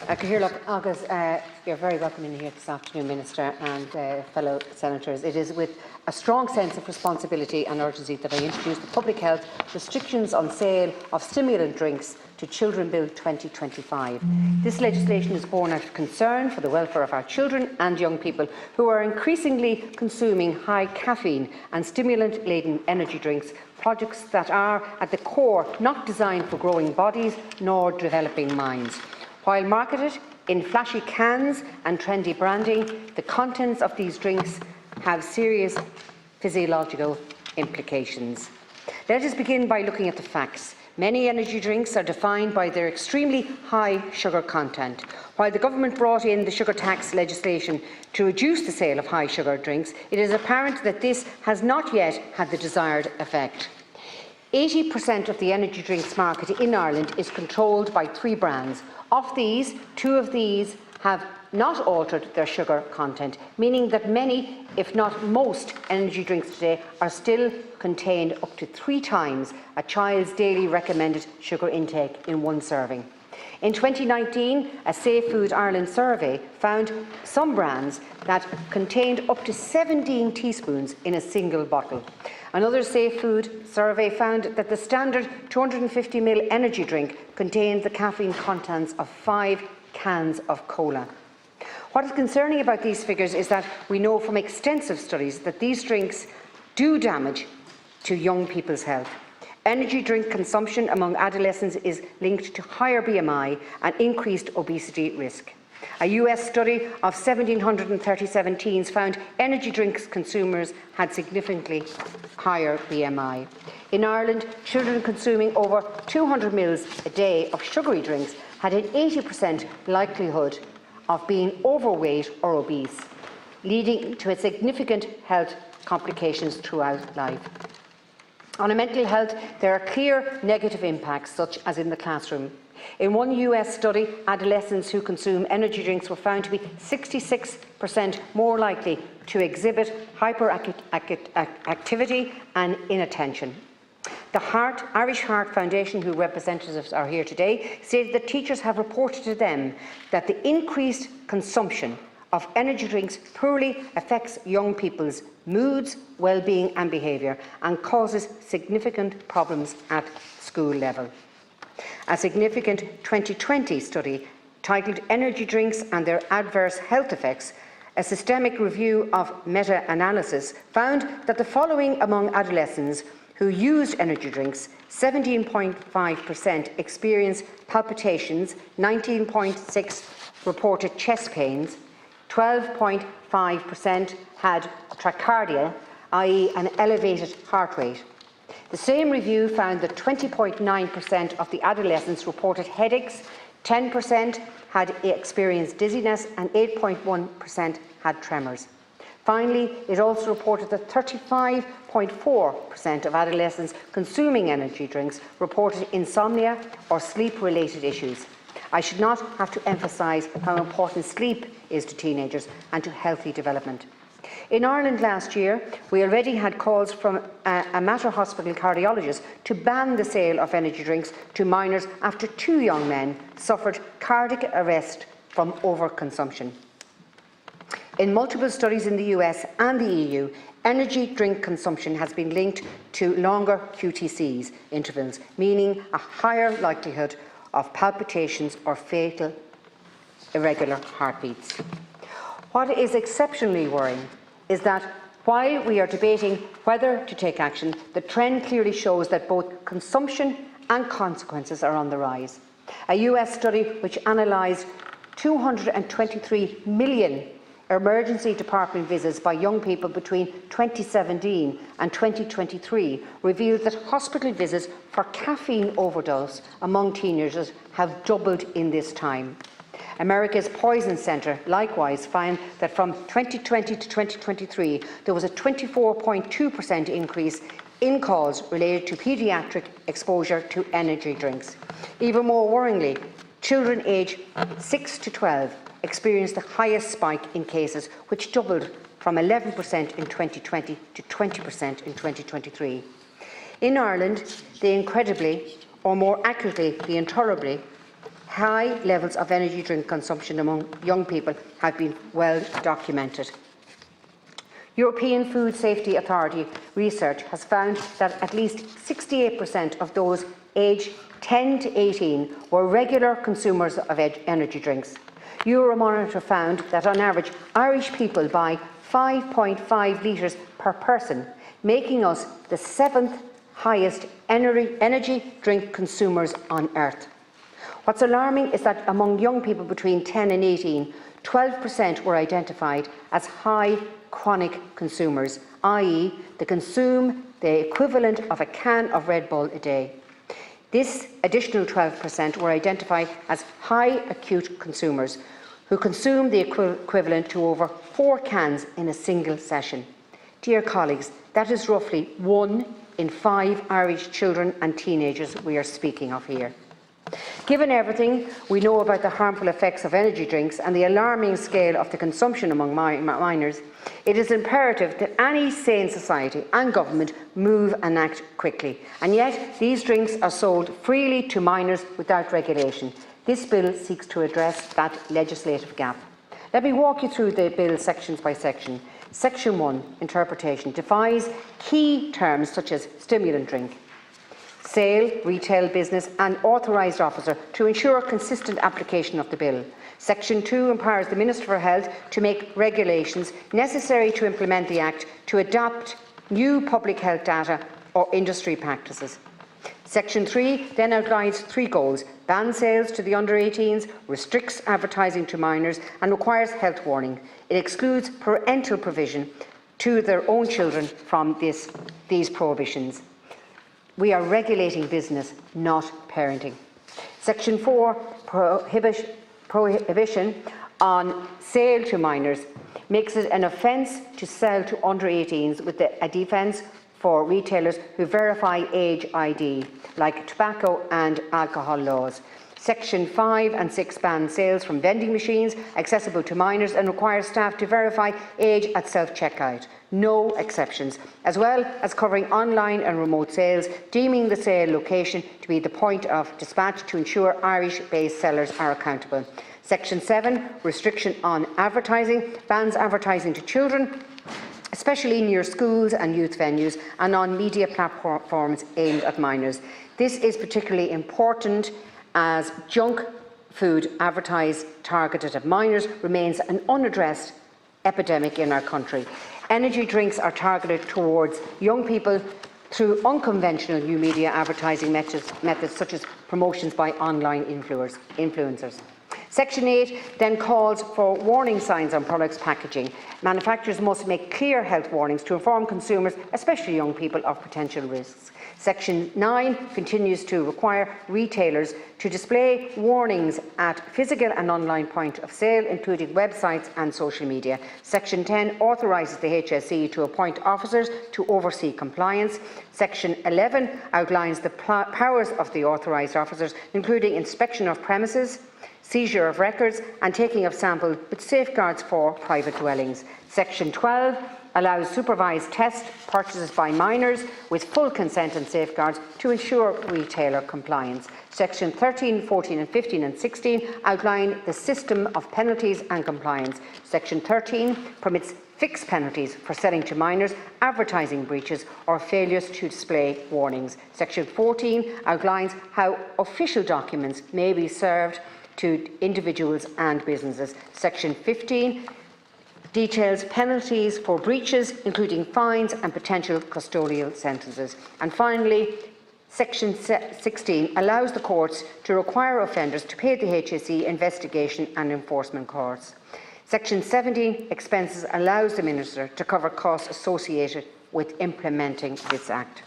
Cathaoirleach Agus, you're very welcome in here this afternoon, Minister and fellow senators. It is with a strong sense of responsibility and urgency that I introduce the Public Health Restrictions on Sale of Stimulant Drinks to Children Bill 2025. This legislation is born out of concern for the welfare of our children and young people who are increasingly consuming high caffeine and stimulant-laden energy drinks, products that are at the core not designed for growing bodies nor developing minds. While marketed in flashy cans and trendy branding, the contents of these drinks have serious physiological implications. Let us begin by looking at the facts. Many energy drinks are defined by their extremely high sugar content. While the government brought in the sugar tax legislation to reduce the sale of high sugar drinks, it is apparent that this has not yet had the desired effect. 80% of the energy drinks market in Ireland is controlled by 3 brands. Of these, 2 of these have not altered their sugar content, meaning that many, if not most, energy drinks today are still contained up to 3 times a child's daily recommended sugar intake in one serving. In 2019, a Safe Food Ireland survey found some brands that contained up to 17 teaspoons in a single bottle. Another Safe Food survey found that the standard 250ml energy drink contained the caffeine contents of 5 cans of cola. What is concerning about these figures is that we know from extensive studies that these drinks do damage to young people's health. Energy drink consumption among adolescents is linked to higher BMI and increased obesity risk. A US study of 1,737 teens found energy drinks consumers had significantly higher BMI. In Ireland, children consuming over 200 ml a day of sugary drinks had an 80% likelihood of being overweight or obese, leading to significant health complications throughout life. On mental health, there are clear negative impacts, such as in the classroom. In one US study, adolescents who consume energy drinks were found to be 66% more likely to exhibit hyperactivity and inattention. The Irish Heart Foundation, whose representatives are here today, stated that teachers have reported to them that the increased consumption of energy drinks poorly affects young people's moods, well-being and behaviour and causes significant problems at school level. A significant 2020 study titled Energy Drinks and Their Adverse Health Effects, a systemic review of meta-analysis, found that the following among adolescents who used energy drinks: 17.5% experienced palpitations, 19.6% reported chest pains, 12.5% had tachycardia, i.e. an elevated heart rate. The same review found that 20.9% of the adolescents reported headaches, 10% had experienced dizziness and 8.1% had tremors. Finally, it also reported that 35.4% of adolescents consuming energy drinks reported insomnia or sleep-related issues. I should not have to emphasise how important sleep is to teenagers and to healthy development. In Ireland last year, we already had calls from a Mater Hospital cardiologist to ban the sale of energy drinks to minors after 2 young men suffered cardiac arrest from overconsumption. In multiple studies in the US and the EU, energy drink consumption has been linked to longer QTCs intervals, meaning a higher likelihood of palpitations or fatal irregular heartbeats. What is exceptionally worrying is that while we are debating whether to take action, the trend clearly shows that both consumption and consequences are on the rise. A US study which analysed 223 million emergency department visits by young people between 2017 and 2023 revealed that hospital visits for caffeine overdose among teenagers have doubled in this time. America's Poison Centre likewise found that from 2020 to 2023 there was a 24.2% increase in calls related to paediatric exposure to energy drinks. Even more worryingly, children aged 6 to 12 experienced the highest spike in cases, which doubled from 11% in 2020 to 20% in 2023. In Ireland, the incredibly, or more accurately, the intolerably, high levels of energy drink consumption among young people have been well documented. European Food Safety Authority research has found that at least 68% of those aged 10 to 18 were regular consumers of energy drinks. Euromonitor found that on average Irish people buy 5.5 litres per person, making us the 7th highest energy drink consumers on earth. What's alarming is that among young people between 10 and 18, 12% were identified as high chronic consumers, i.e. they consume the equivalent of a can of Red Bull a day. This additional 12% were identified as high acute consumers who consume the equivalent to over 4 cans in a single session. Dear colleagues, that is roughly 1 in 5 Irish children and teenagers we are speaking of here. Given everything we know about the harmful effects of energy drinks and the alarming scale of the consumption among minors, it is imperative that any sane society and government move and act quickly. And yet, these drinks are sold freely to minors without regulation. This bill seeks to address that legislative gap. Let me walk you through the bill sections by section. Section 1, interpretation, defines key terms such as stimulant drink, sale, retail business and authorised officer to ensure consistent application of the bill. Section 2 empowers the Minister for Health to make regulations necessary to implement the Act to adopt new public health data or industry practices. Section 3 then outlines 3 goals: ban sales to the under-18s, restricts advertising to minors and requires health warning. It excludes parental provision to their own children from these prohibitions. We are regulating business, not parenting. Section 4, prohibition on sale to minors, makes it an offence to sell to under-18s with a defence for retailers who verify age ID, like tobacco and alcohol laws. Section 5 and 6 ban sales from vending machines accessible to minors and require staff to verify age at self-checkout. No exceptions, as well as covering online and remote sales, deeming the sale location to be the point of dispatch to ensure Irish-based sellers are accountable. Section 7, restriction on advertising, bans advertising to children, especially near schools and youth venues and on media platforms aimed at minors. This is particularly important as junk food advertised targeted at minors remains an unaddressed epidemic in our country. Energy drinks are targeted towards young people through unconventional new media advertising methods such as promotions by online influencers. Section 8 then calls for warning signs on products' packaging. Manufacturers must make clear health warnings to inform consumers, especially young people, of potential risks. Section 9 continues to require retailers to display warnings at physical and online point of sale, including websites and social media. Section 10 authorises the HSE to appoint officers to oversee compliance. Section 11 outlines the powers of the authorised officers, including inspection of premises, seizure of records and taking of samples, with safeguards for private dwellings. Section 12 allows supervised test purchases by minors with full consent and safeguards to ensure retailer compliance. Section 13, 14 and 15 and 16 outline the system of penalties and compliance. Section 13 permits fixed penalties for selling to minors, advertising breaches or failures to display warnings. Section 14 outlines how official documents may be served to individuals and businesses. Section 15 details penalties for breaches, including fines and potential custodial sentences. And finally, Section 16 allows the courts to require offenders to pay the HSE investigation and enforcement costs. Section 17 expenses allows the Minister to cover costs associated with implementing this Act.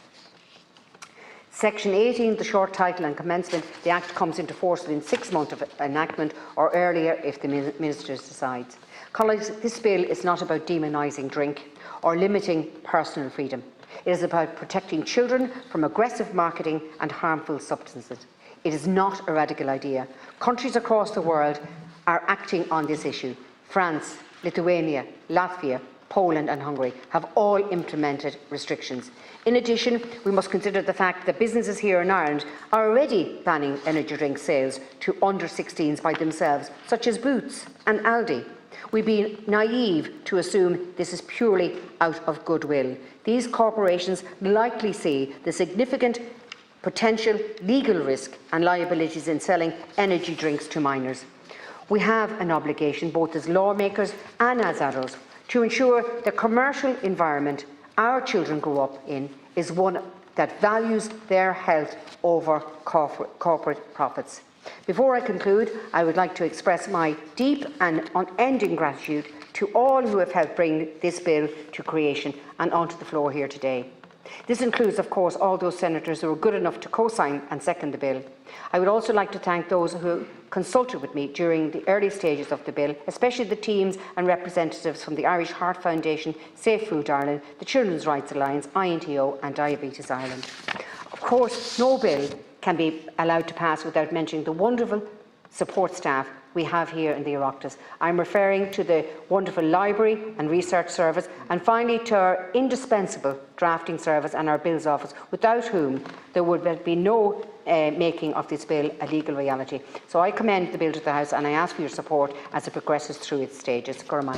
Section 18, the short title and commencement, the Act comes into force within 6 months of enactment or earlier if the Minister decides. Colleagues, this bill is not about demonising drink or limiting personal freedom. It is about protecting children from aggressive marketing and harmful substances. It is not a radical idea. Countries across the world are acting on this issue. France, Lithuania, Latvia, Poland and Hungary have all implemented restrictions. In addition, we must consider the fact that businesses here in Ireland are already banning energy drink sales to under-16s by themselves, such as Boots and Aldi. We'd be naive to assume this is purely out of goodwill. These corporations likely see the significant potential legal risk and liabilities in selling energy drinks to minors. We have an obligation, both as lawmakers and as adults, to ensure the commercial environment our children grow up in is one that values their health over corporate profits. Before I conclude, I would like to express my deep and unending gratitude to all who have helped bring this bill to creation and onto the floor here today. This includes, of course, all those senators who were good enough to co-sign and second the bill. I would also like to thank those who consulted with me during the early stages of the bill, especially the teams and representatives from the Irish Heart Foundation, Safe Food Ireland, the Children's Rights Alliance, INTO and Diabetes Ireland. Of course, no bill can be allowed to pass without mentioning the wonderful support staff we have here in the Oireachtas. I'm referring to the wonderful library and research service, and finally to our indispensable drafting service and our bills office, without whom there would be no making of this bill a legal reality. So I commend the bill to the House and I ask for your support as it progresses through its stages. Gurmai.